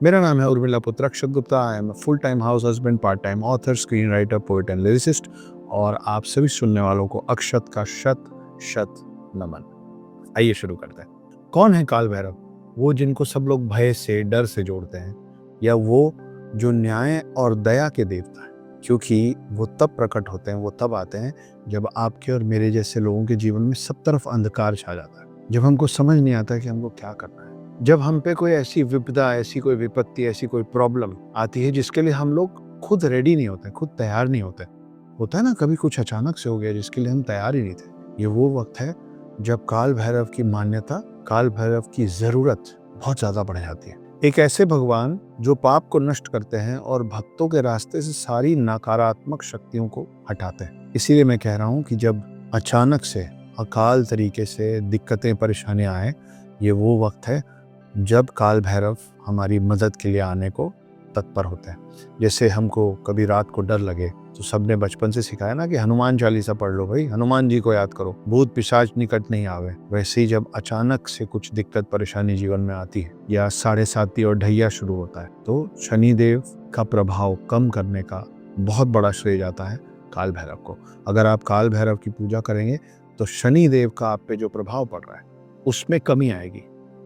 मेरा नाम है उर्मिला पुत्र Akshat Gupta. I am full time house husband, part time author, screen writer, poet and lyricist. और आप सभी सुनने वालों को अक्षत का शत शत नमन। आइए शुरू करते हैं। कौन है काल भैरव? वो जिनको सब लोग भय से, डर से जोड़ते हैं, या वो जो न्याय और दया के देवता है? क्योंकि वो तब प्रकट होते हैं, वो तब आते हैं जब आपके और मेरे जैसे लोगों के जीवन में सब तरफ अंधकार छा जाता है, जब हमको समझ नहीं आता कि हमको क्या करना है, जब हम पे कोई ऐसी विपदा, ऐसी कोई विपत्ति, ऐसी कोई प्रॉब्लम आती है जिसके लिए हम लोग खुद रेडी नहीं होते, खुद तैयार नहीं होते। होता है ना, कभी कुछ अचानक से हो गया जिसके लिए हम तैयार ही नहीं थे। ये वो वक्त है जब काल भैरव की मान्यता, काल भैरव की जरूरत बहुत ज्यादा बढ़ जाती है। एक ऐसे भगवान जो पाप को नष्ट करते हैं और भक्तों के रास्ते से सारी नकारात्मक शक्तियों को हटाते हैं। इसीलिए मैं कह रहा हूँ कि जब अचानक से, अकाल तरीके से दिक्कतें, परेशानियां आए, ये वो वक्त है जब काल भैरव हमारी मदद के लिए आने को तत्पर होते हैं। जैसे हमको कभी रात को डर लगे तो सबने बचपन से सिखाया ना कि हनुमान चालीसा पढ़ लो भाई, हनुमान जी को याद करो, भूत पिशाच निकट नहीं आवे। वैसे ही जब अचानक से कुछ दिक्कत परेशानी जीवन में आती है या 7:30 और ढैया शुरू होता है, तो शनिदेव का प्रभाव कम करने का बहुत बड़ा श्रेय जाता है काल भैरव को। अगर आप काल भैरव की पूजा करेंगे तो शनिदेव का आप पे जो प्रभाव पड़ रहा है उसमें कमी आएगी।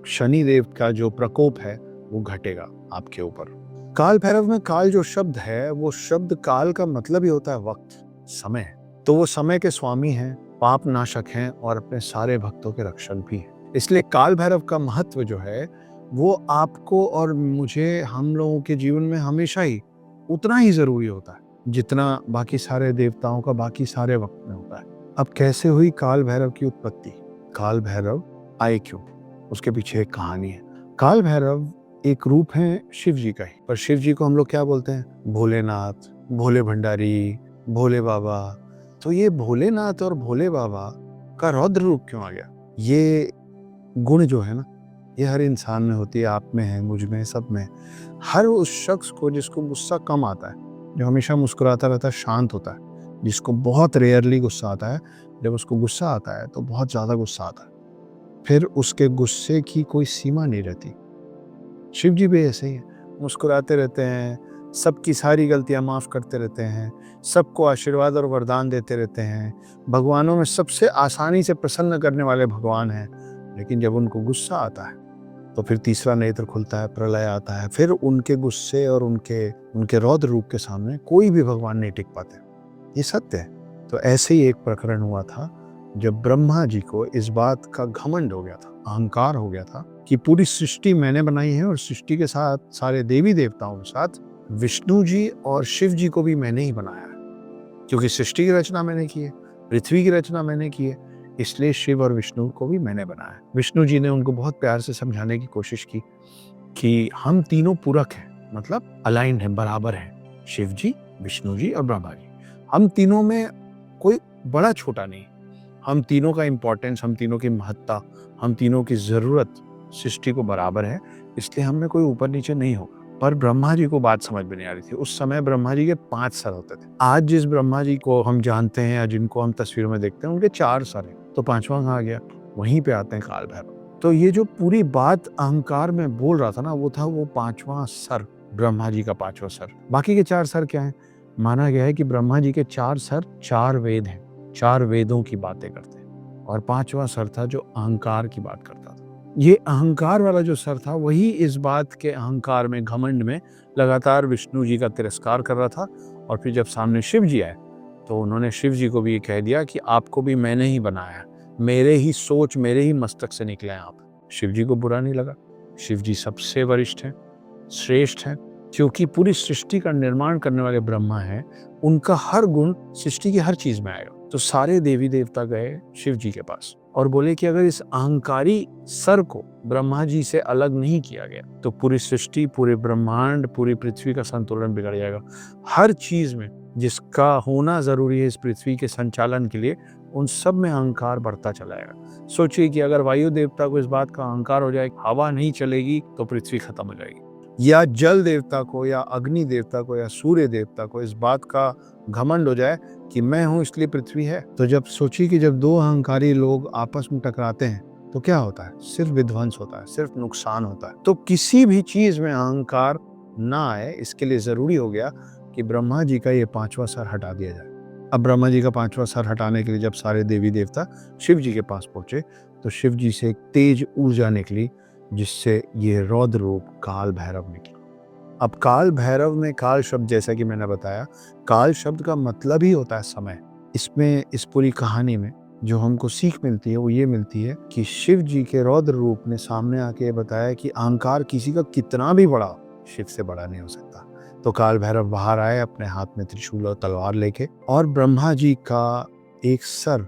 शनिदेव का जो प्रकोप है वो घटेगा आपके ऊपर। काल भैरव में काल जो शब्द है, वो शब्द काल का मतलब ही होता है वक्त, समय। तो वो समय के स्वामी हैं, पाप नाशक हैं और अपने सारे भक्तों के रक्षक भी हैं। इसलिए काल भैरव का महत्व जो है वो आपको और मुझे, हम लोगों के जीवन में हमेशा ही उतना ही जरूरी होता है जितना बाकी सारे देवताओं का बाकी सारे वक्त में होता है। अब कैसे हुई काल भैरव की उत्पत्ति? काल भैरव आए क्यों? उसके पीछे एक कहानी है। काल भैरव एक रूप है शिव जी का ही, पर शिव जी को हम लोग क्या बोलते हैं? भोलेनाथ, भोले भंडारी, भोले बाबा। तो ये भोलेनाथ और भोले बाबा का रौद्र रूप क्यों आ गया? ये गुण जो है ना, ये हर इंसान में होती है, आप में है, मुझ में, सब में। हर उस शख्स को जिसको गुस्सा कम आता है, जो हमेशा मुस्कुराता रहता है, शांत होता है, जिसको बहुत रेयरली गुस्सा आता है, जब उसको गुस्सा आता है तो बहुत ज्यादा गुस्सा आता है, फिर उसके गुस्से की कोई सीमा नहीं रहती। शिव जी भी ऐसे ही है, मुस्कुराते रहते हैं, सबकी सारी गलतियां माफ करते रहते हैं, सबको आशीर्वाद और वरदान देते रहते हैं, भगवानों में सबसे आसानी से प्रसन्न करने वाले भगवान हैं। लेकिन जब उनको गुस्सा आता है तो फिर तीसरा नेत्र खुलता है, प्रलय आता है, फिर उनके गुस्से और उनके रौद्र रूप के सामने कोई भी भगवान नहीं टिक पाते। ये सत्य है। तो ऐसे ही एक प्रकरण हुआ था जब ब्रह्मा जी को इस बात का घमंड हो गया था, अहंकार हो गया था कि पूरी सृष्टि मैंने बनाई है और सृष्टि के साथ सारे देवी देवताओं के साथ विष्णु जी और शिव जी को भी मैंने ही बनाया है, क्योंकि सृष्टि की रचना मैंने की है, पृथ्वी की रचना मैंने की है, इसलिए शिव और विष्णु को भी मैंने बनाया है। विष्णु जी ने उनको बहुत प्यार से समझाने की कोशिश की कि हम तीनों पूरक हैं, मतलब अलाइंड हैं, बराबर हैं, शिव जी, विष्णु जी और ब्रह्मा जी। हम तीनों में कोई बड़ा छोटा नहीं, हम तीनों का इंपॉर्टेंस, हम तीनों की महत्ता, हम तीनों की जरूरत सृष्टि को बराबर है, इसलिए हम में कोई ऊपर नीचे नहीं होगा। पर ब्रह्मा जी को बात समझ में नहीं आ रही थी। उस समय ब्रह्मा जी के 5 सर होते थे। आज जिस ब्रह्मा जी को हम जानते हैं या जिनको हम तस्वीर में देखते हैं, उनके 4 सर हैं, तो 5वां कहाँ गया? वहीं पे आते हैं काल भैरव। तो ये जो पूरी बात अहंकार में बोल रहा था ना, वो था वो 5वां सर, ब्रह्मा जी का 5वां सर। बाकी के 4 सर क्या है? माना गया है कि ब्रह्मा जी के 4 सर 4 वेद हैं, 4 वेदों की बातें करते हैं, और 5वां सर था जो अहंकार की बात करता था। ये अहंकार वाला जो सर था वही इस बात के अहंकार में, घमंड में लगातार विष्णु जी का तिरस्कार कर रहा था। और फिर जब सामने शिव जी आए तो उन्होंने शिव जी को भी ये कह दिया कि आपको भी मैंने ही बनाया, मेरे ही सोच, मेरे ही मस्तक से निकले हैं आप। शिव जी को बुरा नहीं लगा। शिव जी सबसे वरिष्ठ हैं, श्रेष्ठ हैं, क्योंकि पूरी सृष्टि का निर्माण करने वाले ब्रह्मा हैं, उनका हर गुण सृष्टि की हर चीज में आएगा। तो सारे देवी देवता गए शिव जी के पास और बोले कि अगर इस अहंकारी सर को ब्रह्मा जी से अलग नहीं किया गया तो पूरी सृष्टि, पूरे ब्रह्मांड, पूरी पृथ्वी का संतुलन बिगड़ जाएगा। हर चीज में जिसका होना जरूरी है इस पृथ्वी के संचालन के लिए, उन सब में अहंकार बढ़ता चला जाएगा। सोचिए कि अगर वायु देवता को इस बात का अहंकार हो जाए, हवा नहीं चलेगी तो पृथ्वी खत्म हो जाएगी, या जल देवता को या अग्नि देवता को या सूर्य देवता को इस बात का घमंड हो जाए कि मैं हूं इसलिए पृथ्वी है। तो जब सोचिए कि जब 2 अहंकारी लोग आपस में टकराते हैं तो क्या होता है? सिर्फ विध्वंस होता है, सिर्फ नुकसान होता है। तो किसी भी चीज में अहंकार ना आए, इसके लिए जरूरी हो गया कि ब्रह्मा जी का ये 5वां सर हटा दिया जाए। अब ब्रह्मा जी का 5वां सर हटाने के लिए जब सारे देवी देवता शिव जी के पास पहुंचे, तो शिव जी से एक तेज ऊर्जा निकली, जिससे ये रौद्र रूप काल भैरव निकला। अब काल भैरव में काल शब्द, जैसा कि मैंने बताया, काल शब्द का मतलब ही होता है समय। इसमें, इस पूरी कहानी में जो हमको सीख मिलती है वो ये मिलती है कि शिव जी के रौद्र रूप ने सामने आके बताया कि अहंकार किसी का कितना भी बड़ा हो, शिव से बड़ा नहीं हो सकता। तो काल भैरव बाहर आए अपने हाथ में त्रिशूल और तलवार लेके, और ब्रह्मा जी का एक सर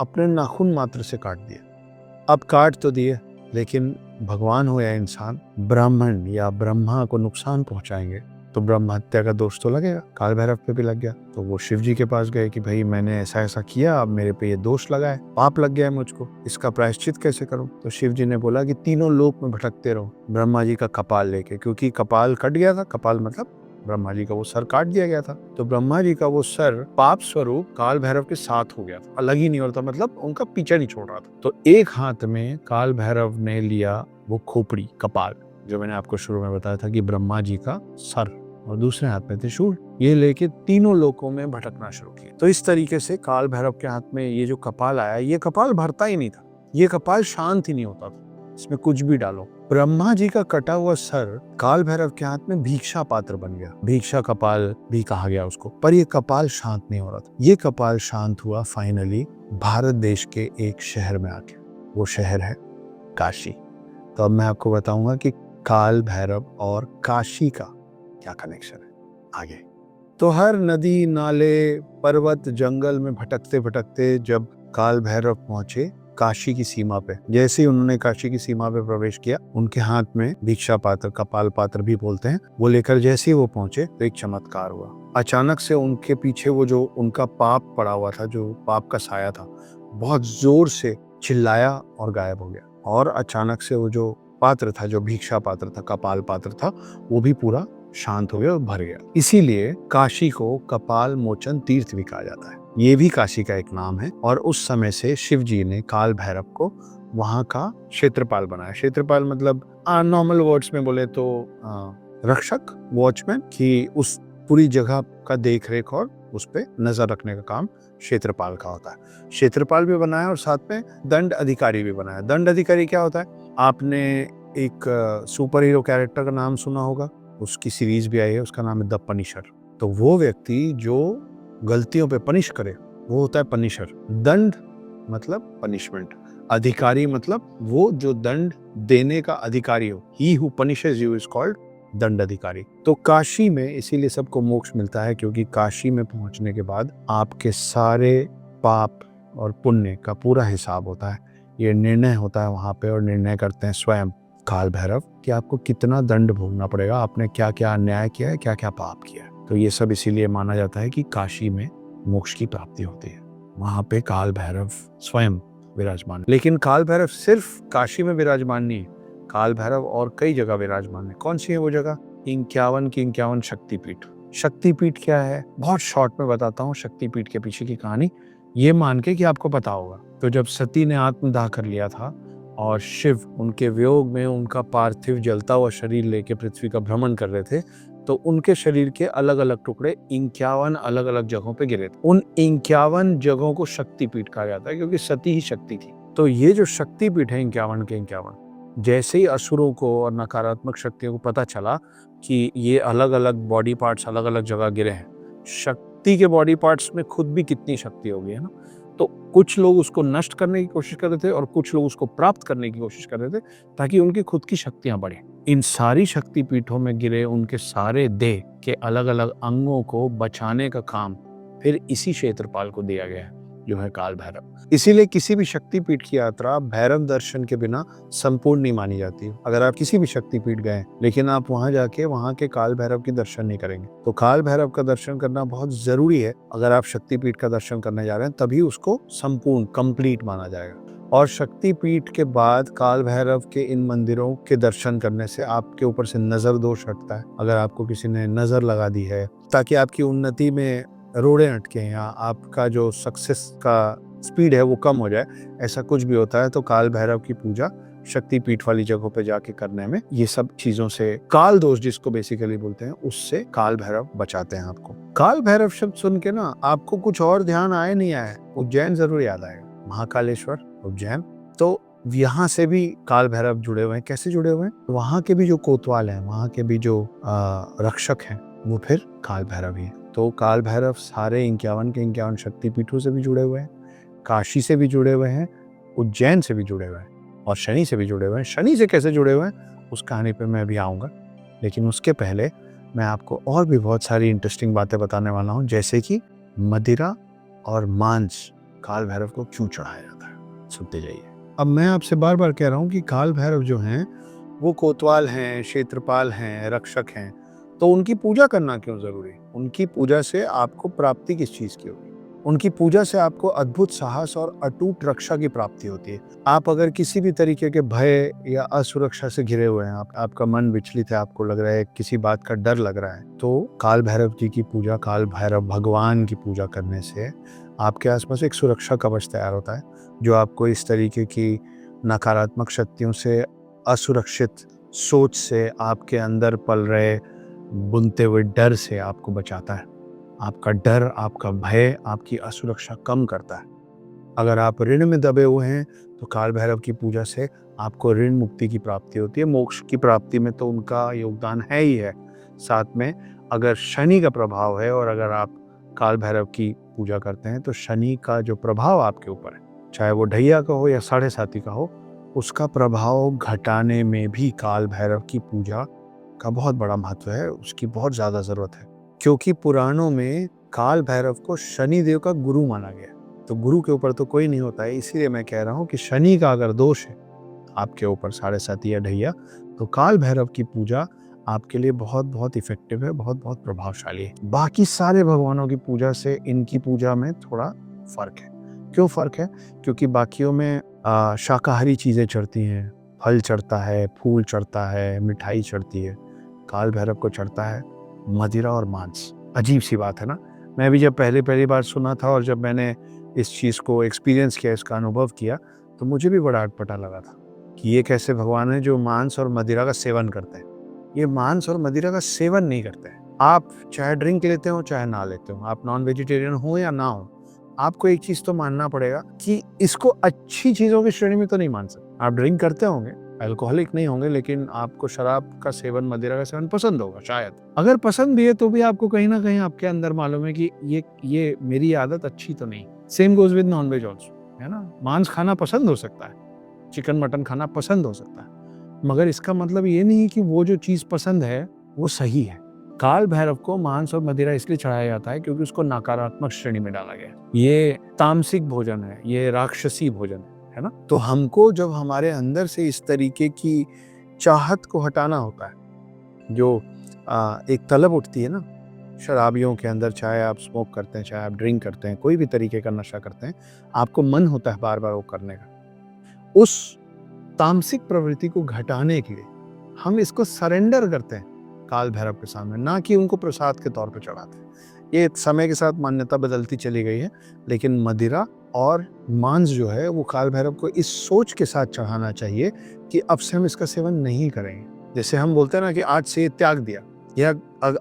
अपने नाखून मात्र से काट दिया। अब काट तो दिए, लेकिन भगवान हो या इंसान, ब्राह्मण या ब्रह्मा को नुकसान पहुंचाएंगे तो ब्रह्म हत्या का दोष तो लगेगा। काल भैरव पे भी लग गया। तो वो शिव जी के पास गए कि भाई मैंने ऐसा ऐसा किया, अब मेरे पे ये दोष लगा है, पाप लग गया है मुझको, इसका प्रायश्चित कैसे करूं? तो शिव जी ने बोला कि तीनों लोक में भटकते रहो ब्रह्मा जी का कपाल लेके, क्योंकि कपाल कट गया था। कपाल मतलब ब्रह्मा जी का वो सर काट दिया गया था। तो ब्रह्मा जी का वो सर पाप स्वरूप काल भैरव के साथ हो गया था, अलग ही नहीं हो रहा था, मतलब उनका पीछा नहीं छोड़ रहा था। तो एक हाथ में काल भैरव ने लिया वो खोपड़ी, कपाल, जो मैंने आपको शुरू में बताया था कि ब्रह्मा जी का सर, और दूसरे हाथ में त्रिशूल, ये लेके तीनों लोकों में भटकना शुरू किया। तो इस तरीके से काल भैरव के हाथ में ये जो कपाल आया, ये कपाल भरता ही नहीं था, ये कपाल शांत ही नहीं होता था, इसमें कुछ भी डालो। ब्रह्मा जी का कटा हुआ सर काल भैरव के हाथ में भिक्षा पात्र बन गया, भिक्षा कपाल भी कहा गया उसको, पर ये कपाल शांत नहीं हो रहा था। ये कपाल शांत हुआ फाइनली भारत देश के एक शहर में आके, वो शहर है काशी। तो अब मैं आपको बताऊंगा कि काल भैरव और काशी का क्या कनेक्शन है आगे। तो हर नदी, नाले, पर्वत, जंगल में भटकते भटकते जब काल भैरव पहुंचे काशी की सीमा पे, जैसे ही उन्होंने काशी की सीमा पे प्रवेश किया, उनके हाथ में भिक्षा पात्र, कपाल पात्र भी बोलते हैं, वो लेकर जैसे ही वो पहुंचे तो एक चमत्कार हुआ। अचानक से उनके पीछे वो जो उनका पाप पड़ा हुआ था, जो पाप का साया था, बहुत जोर से चिल्लाया और गायब हो गया। और अचानक से वो जो पात्र था, जो भिक्षा पात्र था, कपाल पात्र था, वो भी पूरा शांत हो गया और भर गया। इसीलिए काशी को कपाल मोचन तीर्थ भी कहा जाता है। ये भी काशी का एक नाम है। और उस समय से शिव जी ने काल भैरव को वहां का क्षेत्रपाल बनाया। क्षेत्रपाल मतलब नॉर्मल वर्ड्स में बोले तो रक्षक, वॉचमैन, कि उस पूरी जगह का देख रेख और उस पे नजर रखने का काम क्षेत्रपाल का होता है। क्षेत्रपाल भी बनाया और साथ में दंड अधिकारी भी बनाया। दंड अधिकारी क्या होता है? आपने एक सुपर हीरो कैरेक्टर का नाम सुना होगा, उसकी सीरीज भी आई है, उसका नाम है द पनिशर। तो वो व्यक्ति जो गलतियों पे पनिश करे, वो होता है पनिशर। दंड मतलब पनिशमेंट, अधिकारी मतलब वो जो दंड देने का अधिकारी हो। He who punishes you is called दंड अधिकारी। तो काशी में इसीलिए सबको मोक्ष मिलता है, क्योंकि काशी में पहुंचने के बाद आपके सारे पाप और पुण्य का पूरा हिसाब होता है। ये निर्णय होता है वहां पे, और निर्णय करते हैं स्वयं काल भैरव कि आपको कितना दंड भोगना पड़ेगा, आपने क्या क्या अन्याय किया है, क्या क्या पाप किया है। तो ये सब इसीलिए माना जाता है कि काशी में मोक्ष की प्राप्ति होती है। वहां पे काल भैरव स्वयं विराजमान। लेकिन काल भैरव सिर्फ काशी में विराजमान नहीं है, काल भैरव और कई जगह विराजमान है। कौन सी है वो जगह? 51 की 51 शक्तिपीठ। शक्तिपीठ क्या है? बहुत शॉर्ट में बताता हूँ शक्तिपीठ के पीछे की कहानी, ये मान के कि आपको पता होगा। तो जब सती ने आत्मदाह कर लिया था और शिव उनके वियोग में उनका पार्थिव जलता हुआ शरीर लेके पृथ्वी का भ्रमण कर रहे थे, तो उनके शरीर के अलग अलग टुकड़े 51 अलग अलग जगहों पे गिरे थे। उन 51 जगहों को शक्तिपीठ कहा जाता है, क्योंकि सती ही शक्ति थी। तो ये जो शक्तिपीठ है 51 के 51, जैसे ही असुरों को और नकारात्मक शक्तियों को पता चला कि ये अलग अलग बॉडी पार्ट्स अलग अलग जगह गिरे हैं, शक्ति के बॉडी पार्ट्स में खुद भी कितनी शक्ति होगी, है ना, तो कुछ लोग उसको नष्ट करने की कोशिश कर रहे थे और कुछ लोग उसको प्राप्त करने की कोशिश कर रहे थे, ताकि उनकी खुद की शक्तियां बढ़े। इन सारी शक्ति पीठों में गिरे उनके सारे देह के अलग अलग अंगों को बचाने का काम फिर इसी क्षेत्रपाल को दिया गया है, जो है काल भैरव। इसीलिए किसी भी शक्तिपीठ की यात्रा भैरव दर्शन के बिना संपूर्ण नहीं मानी जाती। अगर आप किसी भी शक्तिपीठ गए लेकिन आप वहां जाके वहां के काल भैरव की दर्शन नहीं करेंगे, तो काल भैरव का दर्शन करना बहुत जरूरी है। अगर आप शक्तिपीठ का दर्शन करने जा रहे हैं तभी उसको संपूर्ण, कंप्लीट माना जाएगा। और शक्तिपीठ के बाद काल भैरव के इन मंदिरों के दर्शन करने से आपके ऊपर से नजर दोष हटता है। अगर आपको किसी ने नजर लगा दी है, ताकि आपकी उन्नति में रोड़े अटके या आपका जो सक्सेस का स्पीड है वो कम हो जाए, ऐसा कुछ भी होता है तो काल भैरव की पूजा शक्तिपीठ वाली जगहों पे जाके करने में ये सब चीजों से, काल दोष जिसको बेसिकली बोलते हैं, उससे काल भैरव बचाते हैं आपको। काल भैरव शब्द सुन के ना आपको कुछ और ध्यान आए नहीं आए, उज्जैन जरूर याद आएगा। महाकालेश्वर उज्जैन, तो यहाँ से भी काल भैरव जुड़े हुए हैं। कैसे जुड़े हुए हैं? वहाँ के भी जो कोतवाल हैं, वहाँ के भी जो रक्षक हैं, वो फिर काल भैरव ही है। तो काल भैरव सारे 51 के 51 शक्तिपीठों से भी जुड़े हुए हैं, काशी से भी जुड़े हुए हैं, उज्जैन से भी जुड़े हुए हैं और शनि से भी जुड़े हुए हैं। शनि से कैसे जुड़े हुए हैं उस कहानी पे मैं अभी आऊँगा, लेकिन उसके पहले मैं आपको और भी बहुत सारी इंटरेस्टिंग बातें बताने वाला हूँ, जैसे कि मदिरा और मांस काल भैरव को क्यों चढ़ाया जाता है। सुनते जाइए। अब मैं आपसे बार बार कह रहा हूँ कि काल भैरव जो हैं वो कोतवाल हैं, क्षेत्रपाल हैं, रक्षक हैं, तो उनकी पूजा करना क्यों जरूरी है? उनकी पूजा से आपको प्राप्ति किस चीज की होगी? उनकी पूजा से आपको अद्भुत साहस और अटूट रक्षा की प्राप्ति होती है। आप अगर किसी भी तरीके के भय या असुरक्षा से घिरे हुए हैं, आपका मन विचलित है, आपको लग रहा है किसी बात का डर लग रहा है, तो काल भैरव जी की पूजा, काल भैरव भगवान की पूजा करने से आपके आसपास एक सुरक्षा कवच तैयार होता है, जो आपको इस तरीके की नकारात्मक शक्तियों से, असुरक्षित सोच से, आपके अंदर पल रहे बुनते हुए डर से आपको बचाता है। आपका डर, आपका भय, आपकी असुरक्षा कम करता है। अगर आप ऋण में दबे हुए हैं तो काल भैरव की पूजा से आपको ऋण मुक्ति की प्राप्ति होती है। मोक्ष की प्राप्ति में तो उनका योगदान है ही है। साथ में अगर शनि का प्रभाव है और अगर आप काल भैरव की पूजा करते हैं तो शनि का जो प्रभाव आपके ऊपर है, चाहे वो ढैया का हो या साढ़े साती का हो, उसका प्रभाव घटाने में भी काल भैरव की पूजा का बहुत बड़ा महत्व है, उसकी बहुत ज़्यादा ज़रूरत है। क्योंकि पुराणों में काल भैरव को शनि देव का गुरु माना गया, तो गुरु के ऊपर तो कोई नहीं होता है। इसीलिए मैं कह रहा हूँ कि शनि का अगर दोष है आपके ऊपर, साढ़े साती या ढैया, तो काल भैरव की पूजा आपके लिए बहुत बहुत इफेक्टिव है, बहुत बहुत प्रभावशाली है। बाकी सारे भगवानों की पूजा से इनकी पूजा में थोड़ा फर्क है। क्यों फर्क है? क्योंकि बाकियों में शाकाहारी चीज़ें चढ़ती हैं, फल चढ़ता है, फूल चढ़ता है, मिठाई चढ़ती है। काल भैरव को चढ़ता है मदिरा और मांस। अजीब सी बात है ना? मैं भी जब पहली बार सुना था और जब मैंने इस चीज़ को एक्सपीरियंस किया, इसका अनुभव किया, तो मुझे भी बड़ा अटपटा लगा था कि ये कैसे भगवान है जो मांस और मदिरा का सेवन करते हैं। ये मांस और मदिरा का सेवन नहीं करते हैं। आप चाहे ड्रिंक लेते हो चाहे ना लेते हो, आप नॉन वेजिटेरियन हो या ना हो, आपको एक चीज़ तो मानना पड़ेगा कि इसको अच्छी चीज़ों की श्रेणी में तो नहीं मान सकते। आप ड्रिंक करते होंगे, अल्कोहलिक नहीं होंगे, लेकिन आपको शराब का सेवन, मदिरा का सेवन पसंद होगा शायद। अगर पसंद भी है तो भी आपको कहीं ना कहीं आपके अंदर मालूम है कि ये मेरी आदत अच्छी तो नहीं। Same goes with non veg also, है ना? मांस खाना पसंद हो सकता है, चिकन मटन खाना पसंद हो सकता है, मगर इसका मतलब ये नहीं कि वो जो चीज़ पसंद है वो सही है। काल भैरव को मांस और मदिरा इसलिए चढ़ाया जाता है क्योंकि उसको नकारात्मक श्रेणी में डाला गया है। ये तामसिक भोजन है, ये राक्षसी भोजन है ना? तो हमको जब हमारे अंदर से इस तरीके की चाहत को हटाना होता है, जो एक तलब उठती है ना शराबियों के अंदर, चाहे आप स्मोक करते हैं, चाहे आप ड्रिंक करते हैं, कोई भी तरीके का नशा करते हैं, आपको मन होता है बार बार वो करने का। उस तामसिक प्रवृत्ति को घटाने के लिए हम इसको सरेंडर करते हैं काल भैरव के सामने, ना कि उनको प्रसाद के तौर पर चढ़ाते हैं। ये समय के साथ मान्यता बदलती चली गई है, लेकिन मदिरा और मांस जो है वो काल भैरव को इस सोच के साथ चढ़ाना चाहिए कि अब से हम इसका सेवन नहीं करेंगे। जैसे हम बोलते हैं ना कि आज से ये त्याग दिया, या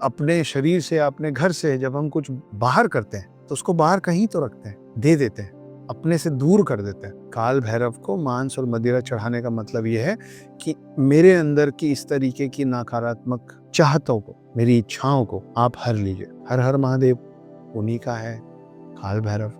अपने शरीर से, अपने घर से जब हम कुछ बाहर करते हैं तो उसको बाहर कहीं तो रखते हैं, दे देते हैं, अपने से दूर कर देते हैं। काल भैरव को मांस और मदिरा चढ़ाने का मतलब यह है कि मेरे अंदर की इस तरीके की नकारात्मक चाहतों को, मेरी इच्छाओं को आप हर लीजिए। हर हर महादेव उन्हीं का है काल भैरव।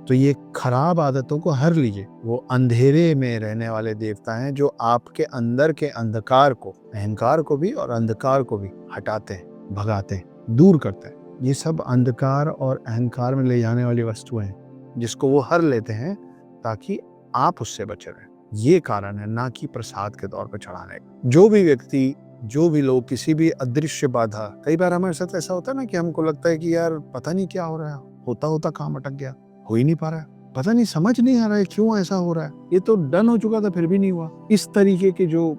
तो ये खराब आदतों को हर लीजिए। वो अंधेरे में रहने वाले देवता हैं जो आपके अंदर के अंधकार को, अहंकार को भी और अंधकार को भी हटाते हैं, भगाते हैं, दूर करते हैं। ये सब अंधकार और अहंकार में ले जाने वाली वस्तुएं हैं जिसको वो हर लेते हैं ताकि आप उससे बचे रहें। ये कारण है, ना कि प्रसाद के तौर पर चढ़ाने का। जो भी व्यक्ति, जो भी लोग किसी भी अदृश्य बाधा, कई बार हमारे साथ ऐसा होता है ना कि हमको लगता है कि यार पता नहीं क्या हो रहा है, होता होता काम अटक गया, हो ही नहीं पा रहा है, पता नहीं, समझ नहीं आ रहा है क्यों ऐसा हो रहा है, ये तो डन हो चुका था फिर भी नहीं हुआ। इस तरीके के जो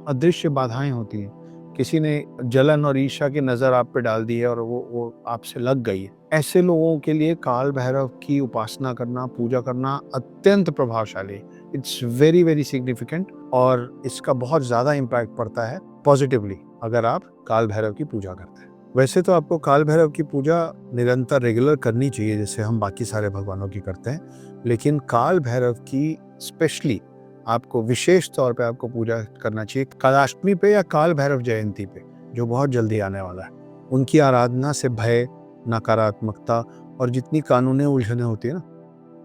अदृश्य बाधाएं होती हैं, किसी ने जलन और ईर्ष्या की नज़र आप पे डाल दी है और वो आपसे लग गई है, ऐसे लोगों के लिए काल भैरव की उपासना करना, पूजा करना अत्यंत प्रभावशाली है। इट्स वेरी वेरी सिग्निफिकेंट और इसका बहुत ज़्यादा इम्पैक्ट पड़ता है पॉजिटिवली अगर आप काल भैरव की पूजा करते हैं। वैसे तो आपको काल भैरव की पूजा निरंतर रेगुलर करनी चाहिए जैसे हम बाकी सारे भगवानों की करते हैं, लेकिन काल भैरव की स्पेशली आपको विशेष तौर पे आपको पूजा करना चाहिए कालाष्टमी पे या काल भैरव जयंती पे, जो बहुत जल्दी आने वाला है। उनकी आराधना से भय, नकारात्मकता और जितनी कानूनी उलझनें होती है ना,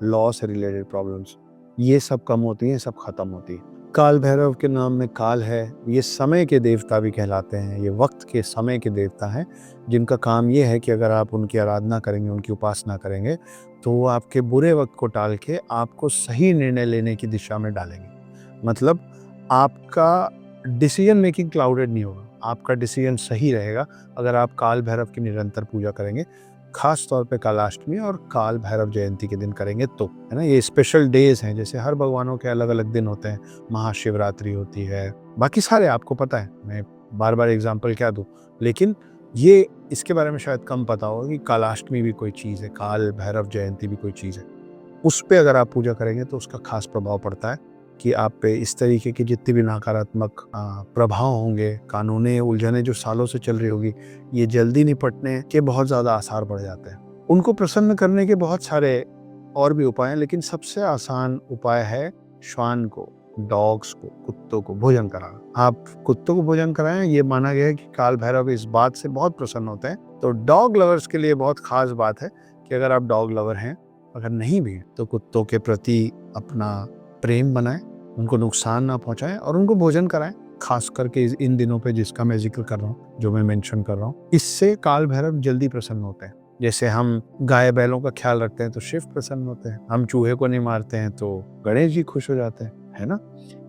लॉ से रिलेटेड प्रॉब्लम्स, ये सब कम होती हैं, सब खत्म होती है। काल भैरव के नाम में काल है, ये समय के देवता भी कहलाते हैं, ये वक्त के समय के देवता हैं, जिनका काम ये है कि अगर आप उनकी आराधना करेंगे, उनकी उपासना करेंगे, तो वो आपके बुरे वक्त को टाल के आपको सही निर्णय लेने की दिशा में डालेंगे। मतलब आपका डिसीजन मेकिंग क्लाउडेड नहीं होगा, आपका डिसीजन सही रहेगा अगर आप काल भैरव की निरंतर पूजा करेंगे, खास तौर पे कालाष्टमी और काल भैरव जयंती के दिन करेंगे तो, है ना। ये स्पेशल डेज हैं, जैसे हर भगवानों के अलग अलग दिन होते हैं, महाशिवरात्रि होती है, बाकी सारे आपको पता है, मैं बार बार एग्जाम्पल क्या दूं, लेकिन ये इसके बारे में शायद कम पता होगा कि कालाष्टमी भी कोई चीज़ है, काल भैरव जयंती भी कोई चीज़ है। उस पे अगर आप पूजा करेंगे तो उसका खास प्रभाव पड़ता है कि आप पे इस तरीके की जितनी भी नकारात्मक प्रभाव होंगे, कानूनी उलझनें जो सालों से चल रही होगी, ये जल्दी निपटने के बहुत ज़्यादा आसार बढ़ जाते हैं। उनको प्रसन्न करने के बहुत सारे और भी उपाय हैं, लेकिन सबसे आसान उपाय है श्वान को, डॉग्स को, कुत्तों को भोजन कराना। आप कुत्तों को भोजन कराएं, ये माना गया है कि काल भैरव इस बात से बहुत प्रसन्न होते हैं। तो डॉग लवर्स के लिए बहुत खास बात है कि अगर आप डॉग लवर हैं, अगर नहीं भी तो कुत्तों के प्रति अपना प्रेम बनाएं, उनको नुकसान ना पहुंचाएं और उनको भोजन कराएं, खास करके इन दिनों पे जिसका मैं जिक्र कर रहा हूँ, जो मैं मेंशन कर रहा हूँ। इससे काल भैरव जल्दी प्रसन्न होते हैं। जैसे हम गाय बैलों का ख्याल रखते हैं तो शिव प्रसन्न होते हैं, हम चूहे को नहीं मारते हैं तो गणेश जी खुश हो जाते हैं, है ना।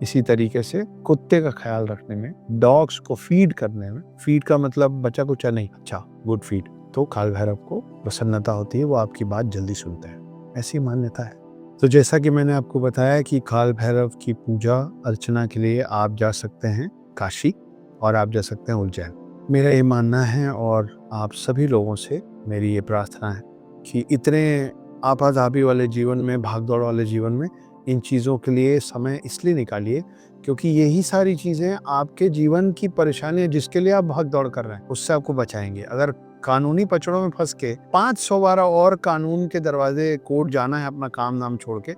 इसी तरीके से कुत्ते का ख्याल रखने में, डॉग्स को फीड करने में, फीड का मतलब बचा कुचा नहीं, अच्छा गुड फीड, तो काल भैरव को प्रसन्नता होती है, वो आपकी बात जल्दी सुनते हैं, ऐसी मान्यता है। तो जैसा कि मैंने आपको बताया कि काल भैरव की पूजा अर्चना के लिए आप जा सकते हैं काशी और आप जा सकते हैं उज्जैन। मेरा ये मानना है और आप सभी लोगों से मेरी ये प्रार्थना है कि इतने आपाधापी वाले जीवन में, भागदौड़ वाले जीवन में, इन चीज़ों के लिए समय इसलिए निकालिए क्योंकि यही सारी चीज़ें आपके जीवन की परेशानियां जिसके लिए आप भागदौड़ कर रहे हैं उससे आपको बचाएंगे। अगर कानूनी पचड़ों में फंस के 500 बार और कानून के दरवाजे कोर्ट जाना है अपना काम नाम छोड़ के,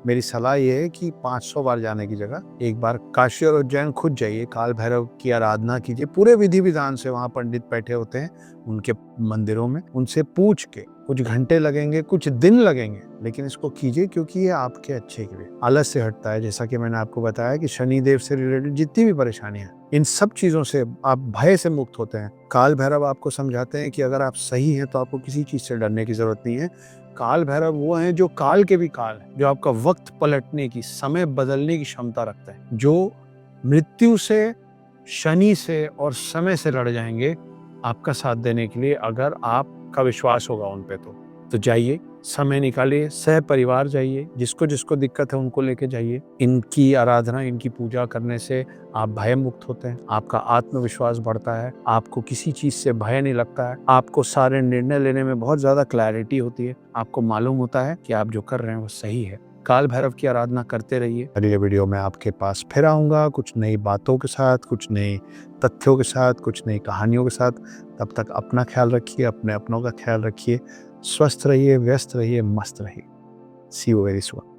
मेरी सलाह ये है कि 500 बार जाने की जगह एक बार काशी और उज्जैन खुद जाइए, काल भैरव की आराधना कीजिए, पूरे विधि विधान से। वहाँ पंडित बैठे होते हैं उनके मंदिरों में, उनसे पूछ के, कुछ घंटे लगेंगे, कुछ दिन लगेंगे, लेकिन इसको कीजिए क्योंकि ये आपके अच्छे के लिए। आलस से हटता है, जैसा कि मैंने आपको बताया कि शनिदेव से रिलेटेड जितनी भी परेशानियां, इन सब चीजों से आप भय से मुक्त होते हैं। काल भैरव आपको समझाते हैं कि अगर आप सही हैं तो आपको किसी चीज से डरने की जरूरत नहीं है। काल भैरव वो हैं जो काल के भी काल है, जो आपका वक्त पलटने की, समय बदलने की क्षमता रखते हैं, जो मृत्यु से, शनि से और समय से लड़ जाएंगे आपका साथ देने के लिए, अगर आपका विश्वास होगा उन पे तो जाइए, समय निकालिए, सह परिवार जाइए, जिसको जिसको दिक्कत है उनको लेके जाइए। इनकी आराधना, इनकी पूजा करने से आप भय मुक्त होते हैं, आपका आत्मविश्वास बढ़ता है, आपको किसी चीज से भय नहीं लगता है, आपको सारे निर्णय लेने में बहुत ज्यादा क्लैरिटी होती है, आपको मालूम होता है कि आप जो कर रहे हैं वो सही है। काल भैरव की आराधना करते रहिए। अगले वीडियो में आपके पास फिर आऊंगा कुछ नई बातों के साथ, कुछ नए तथ्यों के साथ, कुछ नई कहानियों के साथ। तब तक अपना ख्याल रखिए, अपने अपनों का ख्याल रखिए, स्वस्थ रहिए, व्यस्त रहिए, मस्त रहिए। सी यू वेरी सून।